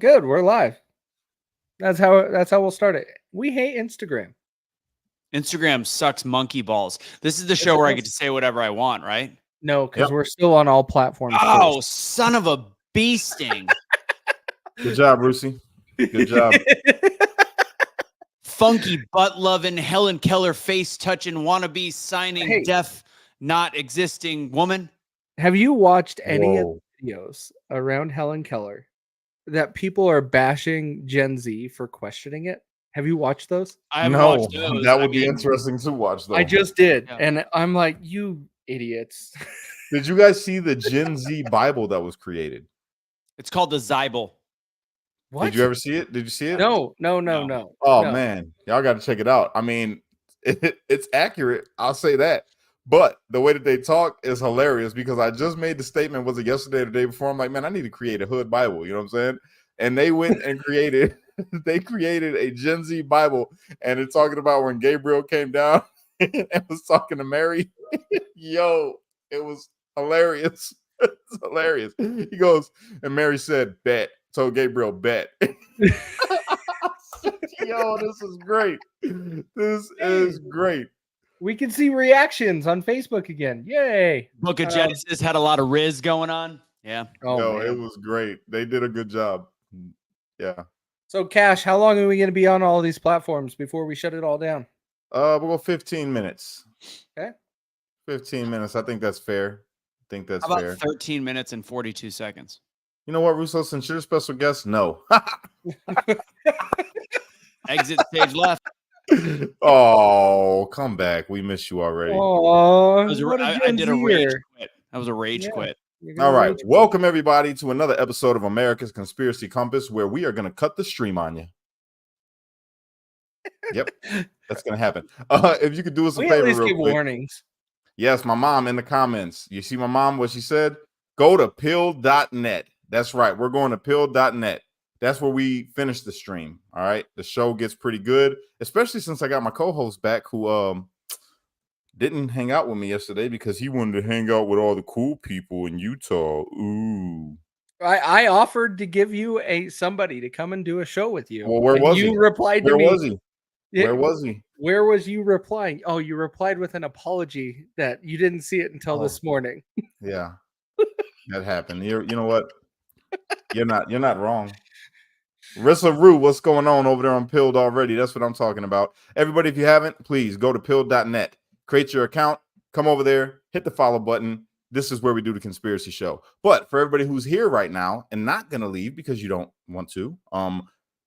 Good, we're live. That's how we'll start it. We hate Instagram. Instagram sucks monkey balls. This is the It show where I does. get to say whatever I want, right? No, because Yep. we're still on all platforms Oh, first. son of a bee sting. Good job, Brucey. Good job. Funky butt loving Helen Keller face touching wannabe signing Hey. deaf not existing woman. Have you watched any of Whoa. the videos around Helen Keller that people are bashing Gen Z for questioning it? Have you watched those? I haven't No, watched those. that would be interesting to watch, though. I just did, Yeah. and I'm like, you idiots. Did you guys see the Gen Z Bible that was created? It's called the Zybel. What? Did you ever see it? Did you see it? No. Oh, No. man. Y'all got to check it out. I mean, it's accurate. I'll say that. But the way that they talk is hilarious because I just made the statement, was it yesterday or the day before? I'm like, man, I need to create a hood Bible. You know what I'm saying? And they went and created a Gen Z Bible, and it's talking about when Gabriel came down and was talking to Mary. Yo, it was hilarious. It's hilarious. He goes, and Mary said, bet. Told Gabriel, bet. Yo, this is great. This is great. We can see reactions on Facebook again. Yay. Book of Genesis had a lot of Riz going on. Yeah. Oh, Yo, man. it was great. They did a good job. Yeah. So, Cash, how long are we going to be on all these platforms before we shut it all down? We'll go 15 minutes. Okay. 15 minutes. I think that's fair. I think that's How about fair. 13 minutes and 42 seconds? You know what, Russo, since you're a special guest, no. Exit stage left. Oh, come back. We miss you already. Oh, I did a rage quit. That was a rage quit. All right. Welcome, everybody, to another episode of America's Conspiracy Compass, where we are going to cut the stream on you. Yep. That's going to happen. If you could do us a We favor at least real give quick. warnings. Yes, my mom in the comments. You see my mom, what she said? Go to pill.net. That's right. We're going to pill.net. That's where we finish the stream. All right. The show gets pretty good, especially since I got my co-host back who didn't hang out with me yesterday because he wanted to hang out with all the cool people in Utah. Ooh. I offered to give you somebody to come and do a show with you. Well, where and was you he? replied to Where me. was he? Yeah, Where was he? Where was you replying? Oh, you replied with an apology that you didn't see it until this morning. Yeah. That happened. You know what? You're not wrong. Rissa Rue, what's going on over there on Pilled already? That's what I'm talking about. Everybody, if you haven't, please go to Pilled.net. Create your account. Come over there. Hit the follow button. This is where we do the conspiracy show. But for everybody who's here right now and not going to leave because you don't want to,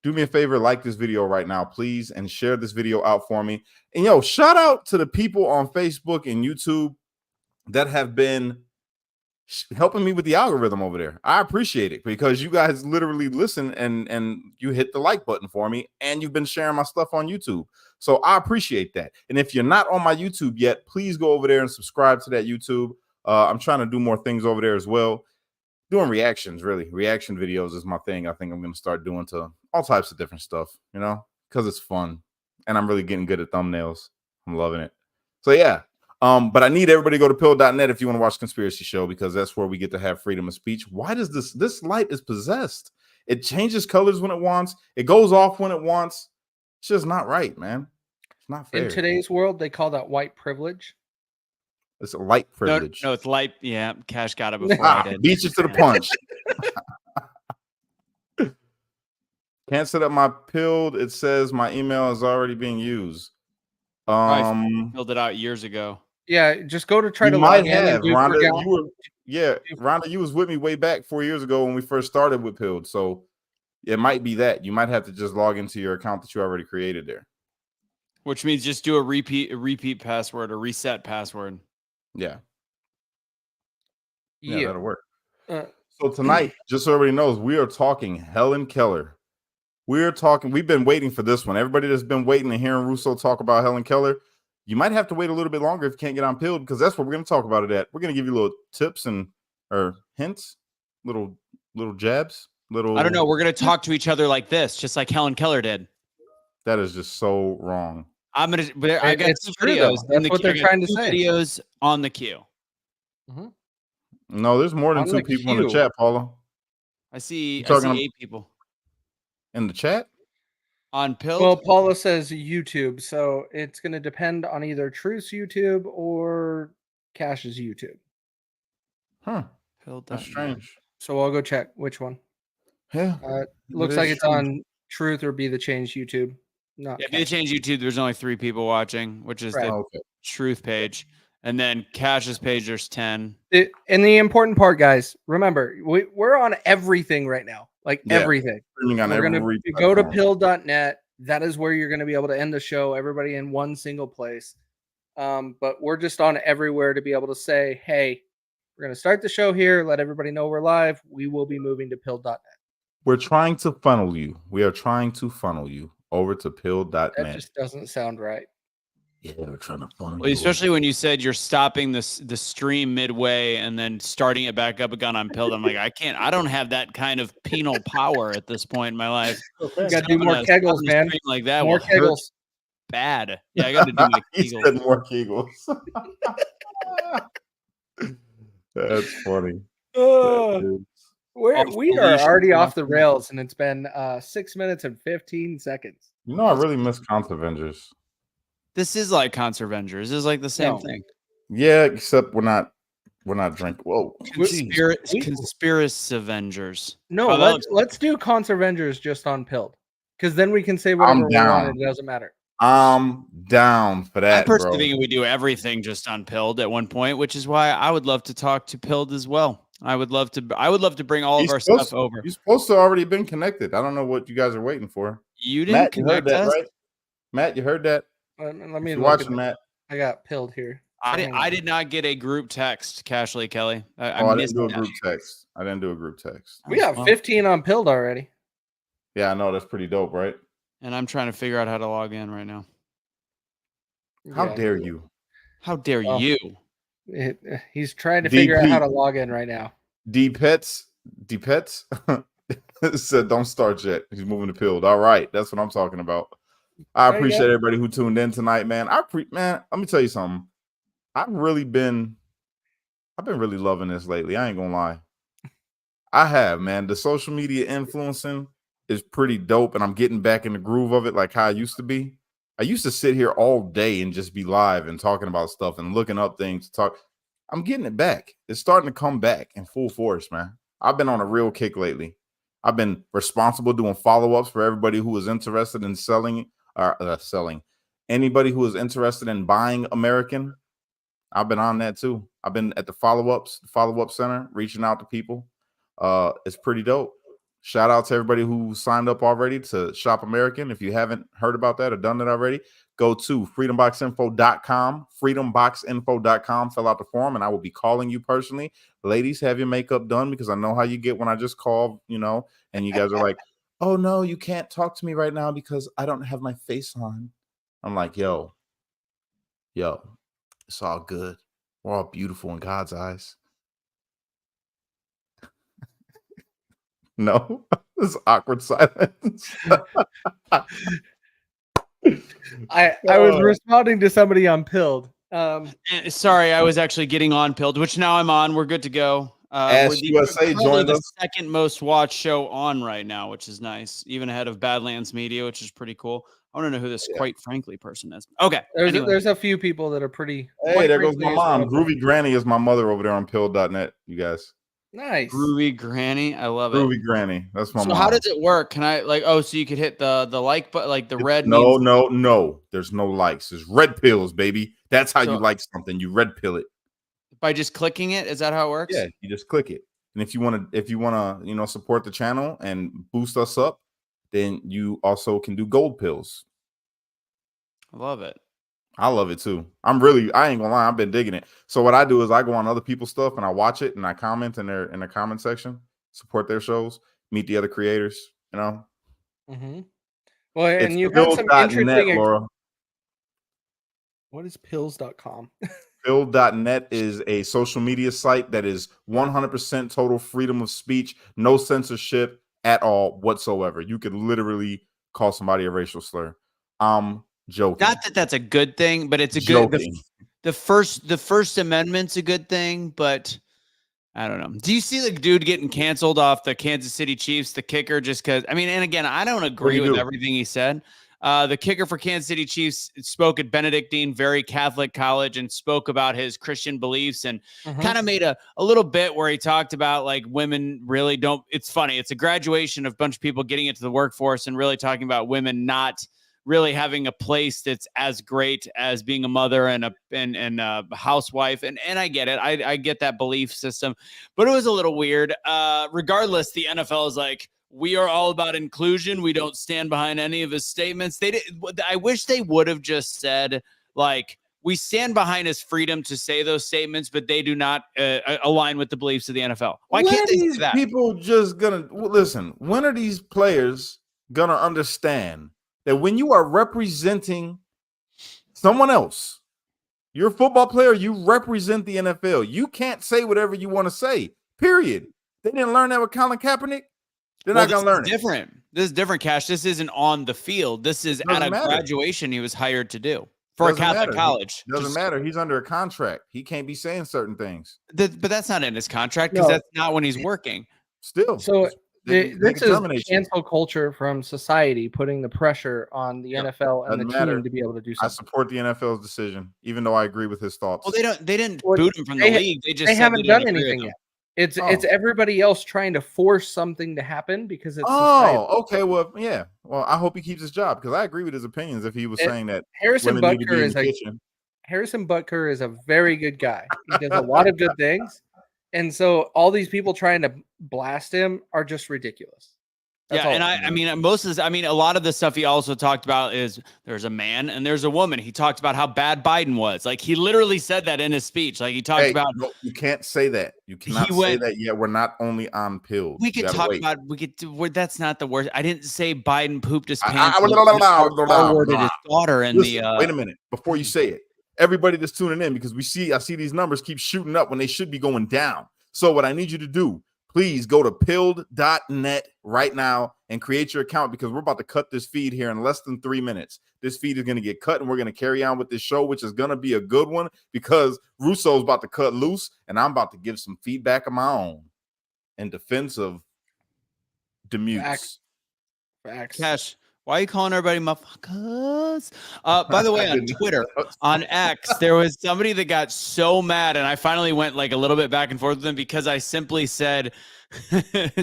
do me a favor, like this video right now, please, and share this video out for me. And yo, shout out to the people on Facebook and YouTube that have been helping me with the algorithm over there. I appreciate it because you guys literally listen and you hit the like button for me, and you've been sharing my stuff on YouTube. So I appreciate that. And if you're not on my YouTube yet, please go over there and subscribe to that YouTube. I'm trying to do more things over there as well. Doing reactions, really. Reaction videos is my thing. I think I'm going to start doing to all types of different stuff, you know, because it's fun. And I'm really getting good at thumbnails. I'm loving it. So yeah. But I need everybody to go to pill.net if you want to watch Conspiracy Show, because that's where we get to have freedom of speech. Why does this light is possessed? It changes colors when it wants. It goes off when it wants. It's just not right, man. It's not fair. In today's world, they call that white privilege. It's a light privilege. No, it's light. Yeah, Cash got it before I did. Beat you to the punch. Can't set up my Pilled. It says my email is already being used. I filled it out years ago. Yeah, just go to try You to might log in have, and do Rhonda. forgot. Rhonda, you was with me way back 4 years ago when we first started with Pilled. So it might be that. You might have to just log into your account that you already created there. Which means just do a repeat password or reset password. Yeah. Yeah. Yeah, that'll work. So tonight, just so everybody knows, we are talking Helen Keller. We've been waiting for this one. Everybody that's been waiting and hearing Russo talk about Helen Keller, you might have to wait a little bit longer if you can't get on Pilled, because that's what we're going to talk about it at. We're going to give you little tips or hints, little jabs, little. I don't know. We're going to talk to each other like this, just like Helen Keller did. That is just so wrong. I got It's two true, videos. though. That's what they're trying to say. Videos on the queue. Mm-hmm. No, there's more than On two the people in the queue. chat, Paula. I see 8 people. in the chat. On Pilled? Well, Paula says YouTube, so it's going to depend on either Truth's YouTube or Cash's YouTube. Huh. Pilled. That's strange. So I'll go check which one. Yeah. Looks like it's on Truth or Be the Change YouTube. Not If they change YouTube, there's only 3 people watching, which is the Truth page. And then Cash's page, there's 10. And the important part, guys, remember, we're on everything right now. Like everything. Streaming on We're every gonna go to pill.net. That is where you're going to be able to end the show, everybody in one single place. But we're just on everywhere to be able to say, hey, we're going to start the show here. Let everybody know we're live. We will be moving to pill.net. We're trying to funnel you. We are trying to funnel you over to pill.net. That just doesn't sound right. Yeah, we're trying to funnel you. Especially when you said you're stopping the stream midway and then starting it back up again on Pilled. I'm like, I don't have that kind of penal power at this point in my life. Okay. You got to do more kegels, man. Like that more kegels. Bad. Yeah, I got to do my kegels. He said more kegels. That's funny. We are already off the rails, and it's been 6 minutes and 15 seconds. You know, I really miss Avengers. This is like Avengers. This is like the same thing. Yeah, except we're not drinking. Whoa, conspiracy Avengers. No, let's do Avengers just on Pilled, because then we can say whatever we want, and it doesn't matter. I'm down for that. I personally think we do everything just on Pilled at one point, which is why I would love to talk to Pilled as well. I would love to bring all of our stuff over. You're supposed to already been connected. I don't know what you guys are waiting for. You didn't Matt, connect you heard us? that, right? Matt, you heard that? Let me watch Matt. I got Pilled here. I did not get a group text, Cashley Kelly. I didn't do a group text. I didn't do a group text. We got 15 on Pilled already. Yeah, I know. That's pretty dope, right? And I'm trying to figure out how to log in right now. How dare you? How dare you? He's trying to figure out how to log in right now. D Pets said, "Don't start yet." He's moving to Pilled. All right, that's what I'm talking about. I appreciate everybody who tuned in tonight, man. Man, let me tell you something. I've been really loving this lately. I ain't gonna lie. I have, man. The social media influencing is pretty dope, and I'm getting back in the groove of it like how I used to be. I used to sit here all day and just be live and talking about stuff and looking up things to talk. I'm getting it back. It's starting to come back in full force, man. I've been on a real kick lately. I've been responsible doing follow-ups for everybody who is interested in selling. Anybody who is interested in buying American, I've been on that too. I've been at the follow-up center, reaching out to people. It's pretty dope. Shout out to everybody who signed up already to Shop American. If you haven't heard about that or done it already, go to freedomboxinfo.com, freedomboxinfo.com, fill out the form, and I will be calling you personally. Ladies, have your makeup done, because I know how you get when I just call, and you guys are like, oh no, you can't talk to me right now because I don't have my face on. I'm like, yo, it's all good. We're all beautiful in God's eyes. No, this awkward silence. I was responding to somebody on Pilled. Sorry, I was actually getting on Pilled, which now I'm on. We're good to go. Ask USA joined the us. Second most watched show on right now, which is nice, even ahead of Badlands Media, which is pretty cool. I want to know who this quite frankly person is. Okay, there's a few people that are pretty. Hey, there goes my mom. Groovy Granny is my mother over there on Pill.net. You guys. Nice. Groovy Granny. I love Groovy Granny. That's my mom. So how does it work? Can I so you could hit the like button, like the red? No. There's no likes. There's red pills, baby. That's how you like something. You red pill it. By just clicking it? Is that how it works? Yeah, you just click it. And if you want to, support the channel and boost us up, then you also can do gold pills. I love it. I love it too. I ain't gonna lie, I've been digging it. So what I do is I go on other people's stuff and I watch it and I comment in the comment section, support their shows, meet the other creators, Mm-hmm. Well, and it's you've had some interesting. Laura. What is pills.com? Pill.net is a social media site that is 100% total freedom of speech, no censorship at all whatsoever. You could literally call somebody a racial slur. Joking. Not that that's a good thing, but it's a good. The First Amendment's a good thing, but I don't know. Do you see the dude getting canceled off the Kansas City Chiefs, the kicker, just because? I mean, and again, I don't agree with everything he said. The kicker for Kansas City Chiefs spoke at Benedictine, very Catholic college, and spoke about his Christian beliefs and kind of made a little bit where he talked about like women really don't. It's funny. It's a graduation of a bunch of people getting into the workforce and really talking about women not really having a place that's as great as being a mother and a housewife. And I get it. I get that belief system, but it was a little weird. Regardless, the NFL is like, we are all about inclusion. We don't stand behind any of his statements. I wish they would have just said, like, we stand behind his freedom to say those statements, but they do not align with the beliefs of the NFL. Why can't they do that? People just gonna listen? When are these players gonna understand that when you are representing someone else, you're a football player, you represent the NFL. You can't say whatever you want to say, period. They didn't learn that with Colin Kaepernick. They're not going to learn it. This is different, Cash. This isn't on the field. This is at a graduation he was hired to do for a Catholic college. Doesn't matter. He's under a contract. He can't be saying certain things. But that's not in his contract because that's not when he's working. Still. So this is cancel culture from society putting the pressure on the NFL and the team to be able to do something. I support the NFL's decision, even though I agree with his thoughts. Well, they didn't boot him from the league. They haven't done anything yet. It's everybody else trying to force something to happen because it's okay. Well, yeah. Well, I hope he keeps his job because I agree with his opinions. If he was saying that Harrison Butker is a very good guy. He does a lot of good things, and so all these people trying to blast him are just ridiculous. That's and I mean, most of this, I mean, a lot of the stuff he also talked about is there's a man and there's a woman. He talked about how bad Biden was. Like he literally said that in his speech. Like he talked about. No, you can't say that. You cannot say that yet. We're not only on pills. We could talk about. That's not the worst. I didn't say Biden pooped his pants. His daughter in the. Wait a minute before you say it. Everybody that's tuning in because I see these numbers keep shooting up when they should be going down. So what I need you to do. Please go to pilled.net right now and create your account because we're about to cut this feed here in less than 3 minutes. This feed is going to get cut and we're going to carry on with this show, which is going to be a good one because Russo's about to cut loose and I'm about to give some feedback of my own in defense of Demutes. Facts. Cash. Why are you calling everybody motherfuckers? By the way, on Twitter, on X, there was somebody that got so mad, and I finally went like a little bit back and forth with them because I simply said,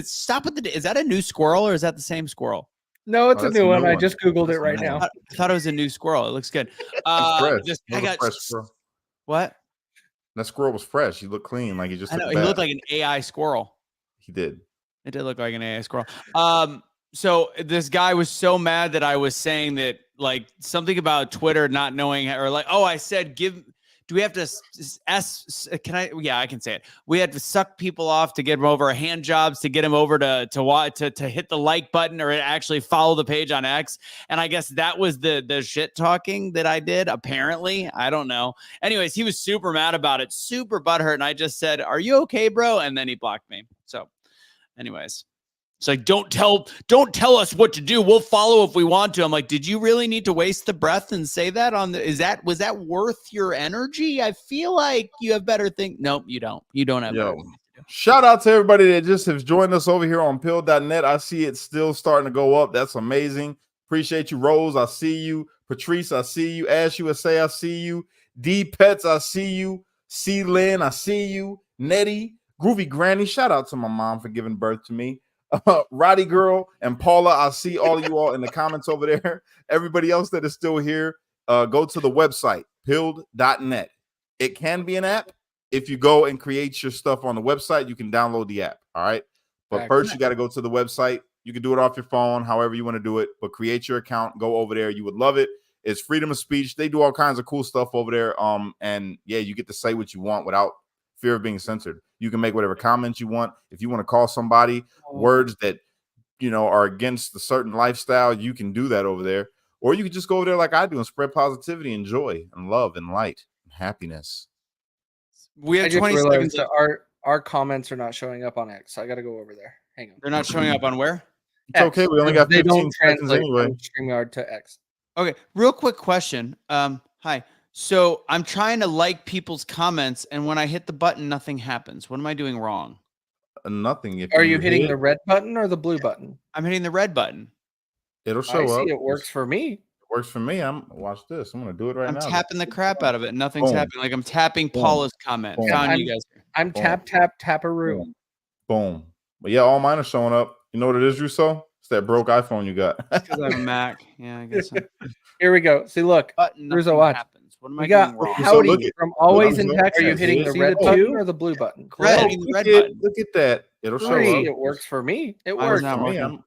"Stop with the." Is that a new squirrel or is that the same squirrel? No, it's a new one. I just googled it right now. I thought it was a new squirrel. It looks good. What? That squirrel was fresh. He looked clean, like he just. He looked like an AI squirrel. He did. It did look like an AI squirrel. So this guy was so mad that I was saying that like something about Twitter not knowing or like, I said, do we have to I can say it. We had to suck people off to get them over hand jobs, to get them over to hit the like button or actually follow the page on X. And I guess that was the shit talking that I did. Apparently, I don't know. Anyways, he was super mad about it, super butthurt. And I just said, "Are you okay, bro?" And then he blocked me. So anyways. It's like, don't tell us what to do. We'll follow if we want to. I'm like, did you really need to waste the breath and say that was that worth your energy? I feel like you have better things. Nope, you don't. You don't have better things to do. Shout out to everybody that just has joined us over here on pill.net. I see it still starting to go up. That's amazing. Appreciate you, Rose. I see you. Patrice, I see you. Ash USA, I see you. D Pets, I see you. C Lynn, I see you. Nettie, Groovy Granny. Shout out to my mom for giving birth to me. Roddy Girl and Paula, I see all of you all in the comments over there. Everybody else that is still here, go to the website, pilled.net. It can be an app. If you go and create your stuff on the website, you can download the app. All right. But first, you got to go to the website. You can do it off your phone, however you want to do it. But create your account. Go over there. You would love it. It's freedom of speech. They do all kinds of cool stuff over there. And yeah, you get to say what you want without fear of being censored. You can make whatever comments you want. If you want to call somebody words that, are against a certain lifestyle, you can do that over there. Or you can just go over there like I do and spread positivity and joy and love and light and happiness. We have 20 seconds. Our comments are not showing up on X. So I got to go over there. Hang on. They're not showing up on where? It's okay. We only got 15 seconds anyway. From StreamYard to X. Okay. Real quick question. Hi. So I'm trying to like people's comments, and when I hit the button, nothing happens. What am I doing wrong? Nothing. If Are you hitting hit, the red button or the blue button? I'm hitting the red button. it'll I show see up. it works for me. It works for me. Watch this. I'm gonna do it right I'm now. tapping the crap out of it, and nothing's Boom. happening. Like I'm tapping Boom. Paula's comment. Boom. Found I'm- you guys. I'm Boom. taparoo. Boom. Boom. But yeah, all mine are showing up. You know what it is, Russo? It's that broke iPhone you got. Because I have a Mac. Yeah, I guess so. Here we go. See, look. Button, Russo, nothing watch. happens. What am We I got doing wrong? So Howdy look at- from Always look in at- Texas. Are you hitting the see red the button two? or the blue button? Red. Correct. Hitting the red Look at- button. Look at that. It'll show Three. up. It works for me. It Mine works is not for me. working.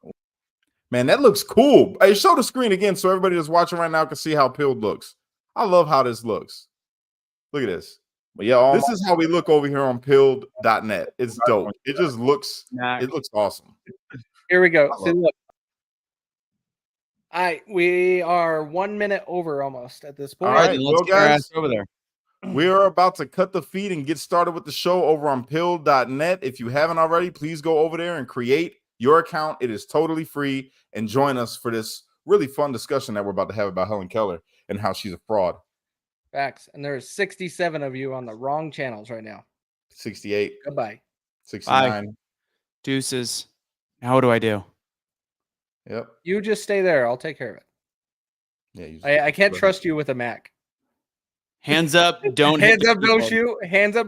Man, that looks cool. Hey, show the screen again so everybody that's watching right now can see how Pilled looks. I love how this looks. Look at this. But yeah, this is how we look over here on pilled.net. It's dope. It just looks, Mac. it looks awesome. Here we go. I See, love look. We are 1 minute over almost at this point. All right, right, then let's well, get our guys. ass over there. We are about to cut the feed and get started with the show over on pilled.net. If you haven't already, please go over there and create your account. It is totally free. And join us for this really fun discussion that we're about to have about Helen Keller and how she's a fraud. Facts. And there's 67 of you on the wrong channels right now. 68, Goodbye. 69. Deuces. Now what do I do? Yep. You just stay there. I'll take care of it. Yeah. You I can't trust you with a Mac. Hands up. Don't hit Hands the up, don't keyboard. shoot. Hands up.